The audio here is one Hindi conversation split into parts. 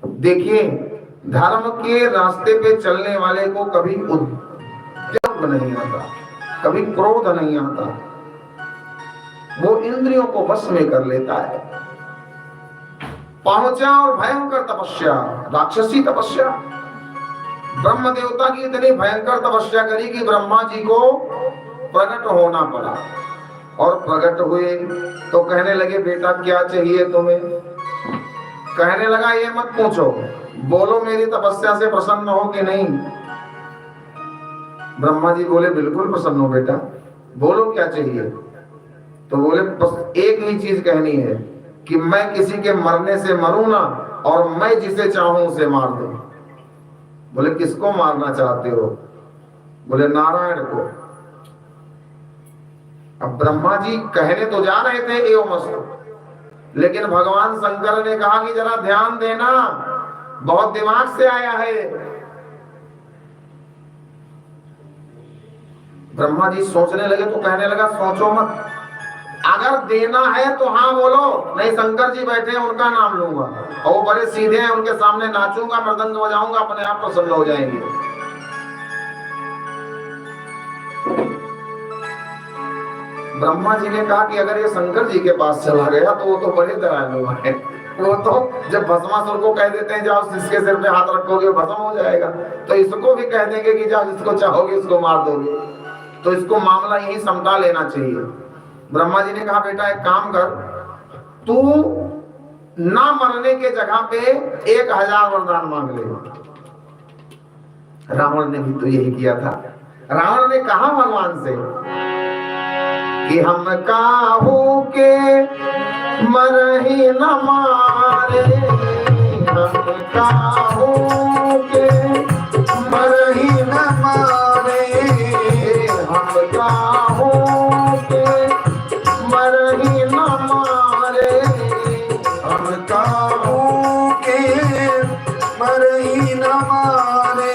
देखिए, धर्म के रास्ते पे चलने वाले को कभी उद्योग नहीं आता, कभी क्रोध नहीं आता, वो इंद्रियों को वश में कर लेता है। पहुंचा और भयंकर तपस्या, राक्षसी तपस्या, ब्रह्म देवता की इतनी भयंकर तपस्या करी कि ब्रह्मा जी को प्रकट होना पड़ा। और प्रकट हुए तो कहने लगे, बेटा क्या चाहिए तुम्हें? कहने लगा, ये मत पूछो, बोलो मेरी तपस्या से प्रसन्न हो कि नहीं? ब्रह्मा जी बोले, बिल्कुल प्रसन्न हो बेटा, बोलो क्या चाहिए? तो बोले, बस एक ही चीज कहनी है कि मैं किसी के मरने से मरूं ना, और मैं जिसे चाहूं उसे मार दूं। बोले, किसको मारना चाहते हो? बोले, नारायण को। अब ब्रह्मा जी कहने तो जा रहे थे एवमस्तु, लेकिन भगवान शंकर ने कहा कि जरा ध्यान देना, बहुत दिमाग से आया है। ब्रह्मा जी सोचने लगे तो कहने लगा, सोचो मत, अगर देना है तो हाँ बोलो, नहीं शंकर जी बैठे हैं उनका नाम लूंगा, और वो बड़े सीधे हैं, उनके सामने नाचूंगा, मृदंग बजाऊंगा, अपने आप प्रसन्न हो जाएंगे। ब्रह्मा जी ने कहा कि अगर ये शंकर जी के पास चला गया तो वो तो बड़े दयालु हैं, वो तो जब भस्मासुर को कह देते हैं जाओ जिसके सिर पे हाथ रखोगे भस्म हो जाएगा, तो इसको भी कह देंगे कि जाओ जिसको चाहोगे उसको मार दोगे, तो इसको मामला यही समझा लेना चाहिए। ब्रह्मा जी ने कहा, बेटा एक काम कर, तू ना मरने के जगह पे 1000 वरदान मांग ले। रावण ने भी तो यही किया था। रावण ने कहा भगवान से कि हम काहू के मरही न मारे, हम काहू के मरही न मारे, हम काहू के मरही न मारे, हम काहू के मरही न मारे,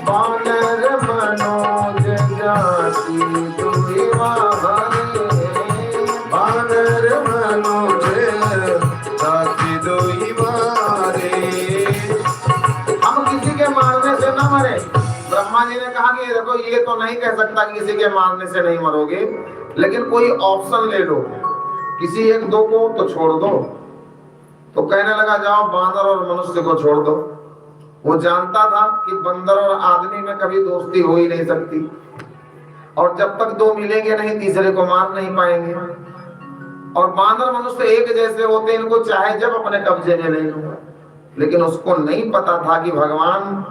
बानर मनोज जाति दुहि वाहरे, बानर मनोज जाति दुहि वाहरे। हम किसी के मारने से न मरे। ब्रह्मा जी ने कहा कि देखो, ये तो नहीं कह सकता कि किसी के मारने से नहीं मरोगे, लेकिन कोई ऑप्शन ले लो, किसी एक दो को तो छोड़ दो। तो कहने लगा, जाओ बांदर और मनुष्य को छोड़ दो। वो जानता था कि बंदर और आदमी में कभी दोस्ती हो ही नहीं सकती, और जब तक दो मिलेंगे नहीं तीसरे को मार नहीं पाएंगे, और बांदर मनुष्य एक जैसे होते, इनको चाहे जब अपने कब्जे में ले लो। लेकिन उसको नहीं पता था कि भगवान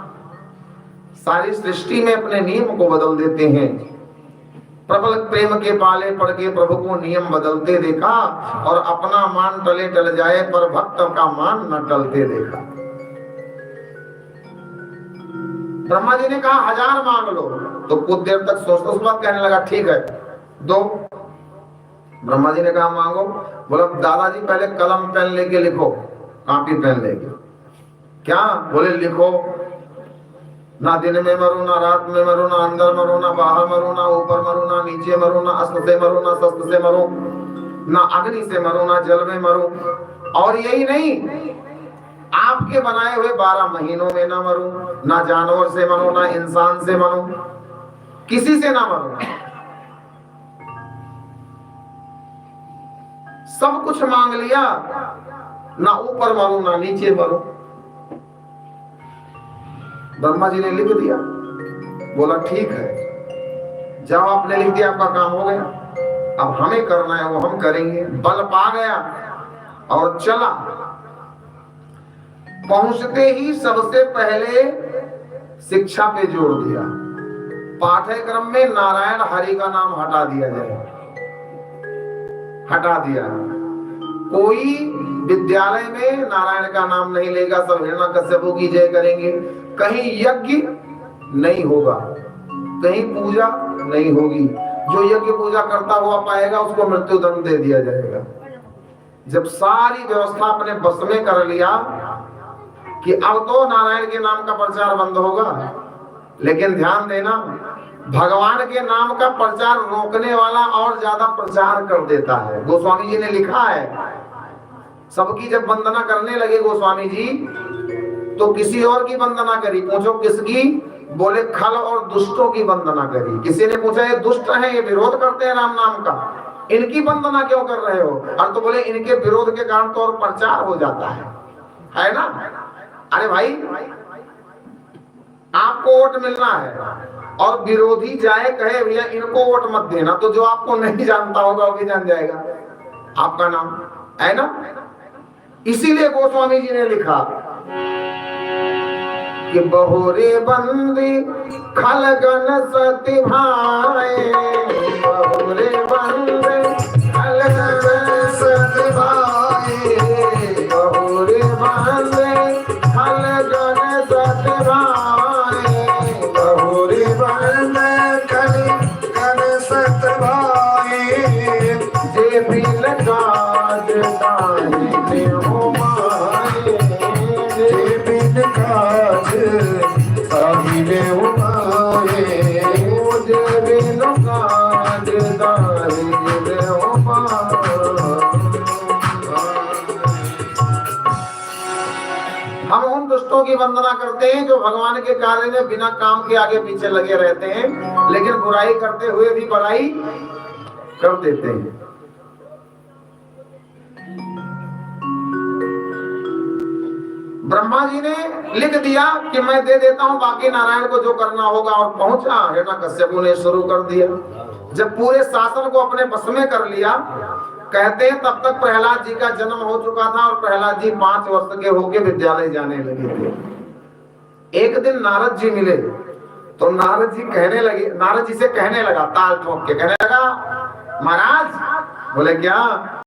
सारी सृष्टि में अपने नियम को बदल देते हैं। प्रबल प्रेम के पाले पड़ के प्रभु को नियम बदलते देखा, और अपना मान टले टल जाए पर भक्त का मान न टलते देखा। ब्रह्मा जी ने कहा 1000 मांग लो, तो कुछ देर तक सोचते उस बात कहने लगा, ठीक है दो। ब्रह्मा जी ने कहा मांगो। बोला, दादाजी पहले कलम पेन लेके लिखो, कॉपी पेन लेके। क्या? बोले लिखो, ना दिन में मरू, ना रात में मरू, ना अंदर मरू, ना बाहर मरू, ना ऊपर मरू, ना नीचे मरू, ना अस्त्र से मरू, ना शस्त्र से मरू, ना अग्नि से मरू, ना जल में मरू। और यही नहीं, आपके बनाए हुए 12 महीनों में ना मरू, ना जानवर से मरू, ना इंसान से मरू, किसी से ना मरू। सब कुछ मांग लिया, ना ऊपर मरू, ना नीचे मरू। ब्रह्मा जी ने लिख दिया। बोला, ठीक है, जाओ आपने लिख दिया, आपका काम हो गया, अब हमें करना है वो हम करेंगे। बल पा गया और चला। पहुंचते ही सबसे पहले शिक्षा पे जोर दिया। पाठ्यक्रम में नारायण हरि का नाम हटा दिया जाए, हटा दिया। कोई विद्यालय में नारायण का नाम नहीं लेगा, सब हिरण्यकश्यप की जय करेंगे। कहीं यज्ञ नहीं होगा, कहीं पूजा नहीं होगी। जो यज्ञ पूजा करता हुआ पाएगा उसको मृत्युदंड दे दिया जाएगा। जब सारी व्यवस्था अपने बस में कर लिया कि अब तो नारायण के नाम का प्रचार बंद होगा, लेकिन ध्यान देना, भगवान के नाम का प्रचार रोकने वाला और ज्यादा प्रचार कर देता है। गोस्वामी जी ने लिखा है सबकी जब वंदना करने लगे गोस्वामी जी तो किसी और की वंदना करी। पूछो किसकी? बोले खल और दुष्टों की वंदना करी। किसी ने पूछा ये दुष्ट हैं, ये विरोध करते हैं राम नाम का, इनकी वंदना क्यों कर रहे हो? और तो बोले इनके विरोध के कारण तो और प्रचार हो जाता है ना। अरे भाई आपको वोट मिलना है और विरोधी जाए कहे भैया इनको वोट मत देना, तो जो आपको नहीं जानता होगा वो भी जान जाएगा आपका नाम, है ना। इसीलिए गोस्वामी जी ने लिखा कि बहुरे बंदी खलगन सति भाए, बहुरे बंदी खलगन सति भाए, बहुरे बंदी खलगन सति भाए, बहुरे बंदी खलगन सति भाए, जे बिन काज ताहि हो माए, जे बिन काज ताहि हो माए, जे बिन काज ताहि हो माए। हम उन दुष्टों की वंदना करते हैं जो भगवान के कार्य में बिना काम के आगे पीछे लगे रहते हैं, लेकिन बुराई करते हुए भी बड़ाई कर देते हैं। ब्रह्मा जी ने लिख दिया कि मैं दे देता हूं, बाकी नारायण को जो करना होगा, और पहुंचा हिरण्यकश्यपु ने शुरू कर दिया। जब पूरे शासन को अपने बस में कर लिया, कहते हैं तब तक प्रहलाद जी का जन्म हो चुका था और प्रहलाद जी 5 वर्ष के होके विद्यालय जाने लगे थे। एक दिन नारद जी मिले तो नारद जी से कहने लगा, ताल ठोक के कहने लगा, महाराज। बोले क्या?